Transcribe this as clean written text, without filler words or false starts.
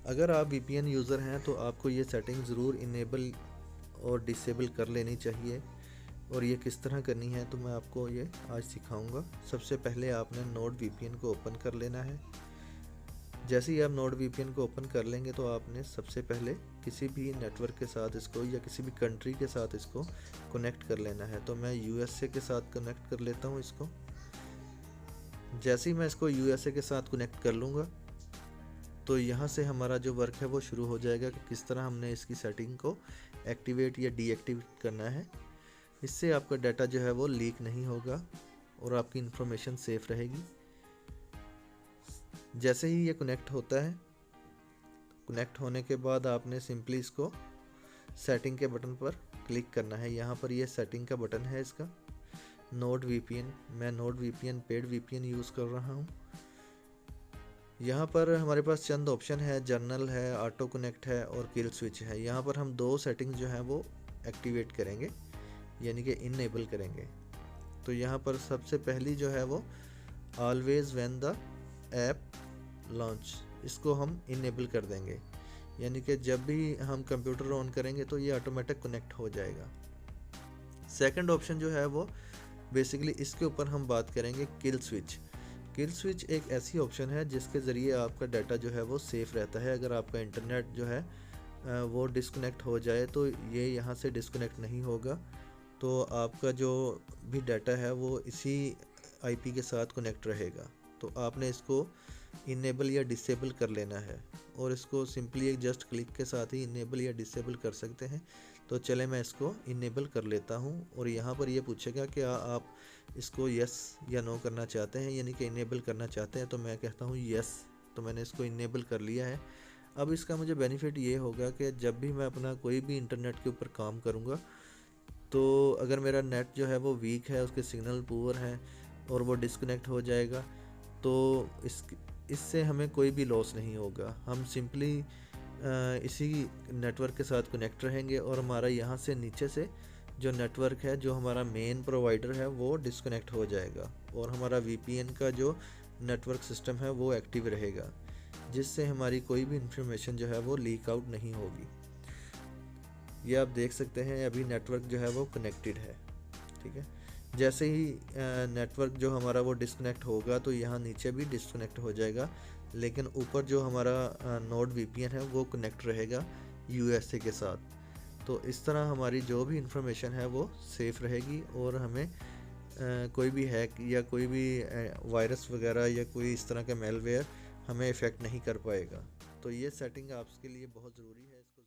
अगर आप VPN user हैं तो आपको ये सेटिंग ज़रूर इनेबल और डिसेबल कर लेनी चाहिए। और ये किस तरह करनी है तो मैं आपको ये आज सिखाऊंगा। सबसे पहले आपने नोड वीपीएन को ओपन कर लेना है। जैसे ही आप नोड वीपीएन को ओपन कर लेंगे तो आपने सबसे पहले किसी भी नेटवर्क के साथ इसको या किसी भी कंट्री के साथ इसको कनेक्ट कर लेना है। तो मैं यूएसए के साथ कनेक्ट कर लेता हूँ इसको। जैसे ही मैं इसको यूएसए के साथ कनेक्ट कर लूँगा तो यहाँ से हमारा जो वर्क है वो शुरू हो जाएगा कि किस तरह हमने इसकी सेटिंग को एक्टिवेट या डीएक्टिवेट करना है। इससे आपका डाटा जो है वो लीक नहीं होगा और आपकी इंफॉर्मेशन सेफ रहेगी। जैसे ही ये कनेक्ट होता है, कनेक्ट होने के बाद आपने सिंपली इसको सेटिंग के बटन पर क्लिक करना है। यहाँ पर ये सेटिंग का बटन है इसका, नोड वीपीएन। मैं node VPN paid VPN use कर रहा हूँ। यहाँ पर हमारे पास चंद ऑप्शन है, जर्नल है, ऑटो कनेक्ट है और किल स्विच है। यहाँ पर हम दो सेटिंग जो है वो एक्टिवेट करेंगे, यानी कि इनेबल करेंगे। तो यहाँ पर सबसे पहली जो है वो always when the app launch, इसको हम इनेबल कर देंगे, यानी कि जब भी हम कंप्यूटर ऑन करेंगे तो ये ऑटोमेटिक कनेक्ट हो जाएगा। सेकंड ऑप्शन जो है वो बेसिकली इसके ऊपर हम बात करेंगे किल स्विच। किल स्विच एक ऐसी ऑप्शन है जिसके ज़रिए आपका डाटा जो है वो सेफ़ रहता है। अगर आपका इंटरनेट जो है वो डिस्कनेक्ट हो जाए तो ये यहाँ से डिस्कनेक्ट नहीं होगा। तो आपका जो भी डाटा है वो इसी आईपी के साथ कनेक्ट रहेगा। तो आपने इसको इनेबल या डिसेबल कर लेना है और इसको सिंपली एक जस्ट क्लिक के साथ ही इनेबल या डिसेबल कर सकते हैं। तो चले मैं इसको इनेबल कर लेता हूँ और यहाँ पर ये पूछेगा कि आप इसको यस या नो करना चाहते हैं, यानी कि इनेबल करना चाहते हैं। तो मैं कहता हूँ यस। तो मैंने इसको इनेबल कर लिया है। अब इसका मुझे बेनिफिट ये होगा कि जब भी मैं अपना कोई भी इंटरनेट के ऊपर काम करूँगा तो अगर मेरा नेट जो है वो वीक है, उसके सिग्नल पुअर हैं और वो डिस्कनेक्ट हो जाएगा तो इससे हमें कोई भी लॉस नहीं होगा। हम सिंपली इसी नेटवर्क के साथ कनेक्ट रहेंगे और हमारा यहाँ से नीचे से जो नेटवर्क है, जो हमारा मेन प्रोवाइडर है, वो डिस्कनेक्ट हो जाएगा और हमारा वीपीएन का जो नेटवर्क सिस्टम है वो एक्टिव रहेगा, जिससे हमारी कोई भी इंफॉर्मेशन जो है वो लीक आउट नहीं होगी। ये आप देख सकते हैं अभी नेटवर्क जो है वो कनेक्टेड है। ठीक है, जैसे ही नेटवर्क जो हमारा वो डिस्कनेक्ट होगा तो यहाँ नीचे भी डिस्कनेक्ट हो जाएगा, लेकिन ऊपर जो हमारा नोड वीपीएन है वो कनेक्ट रहेगा यूएसए के साथ। तो इस तरह हमारी जो भी इंफॉर्मेशन है वो सेफ़ रहेगी और हमें कोई भी हैक या कोई भी वायरस वगैरह या कोई इस तरह का मेलवेयर हमें इफ़ेक्ट नहीं कर पाएगा। तो ये सेटिंग आपके लिए बहुत ज़रूरी है, इसको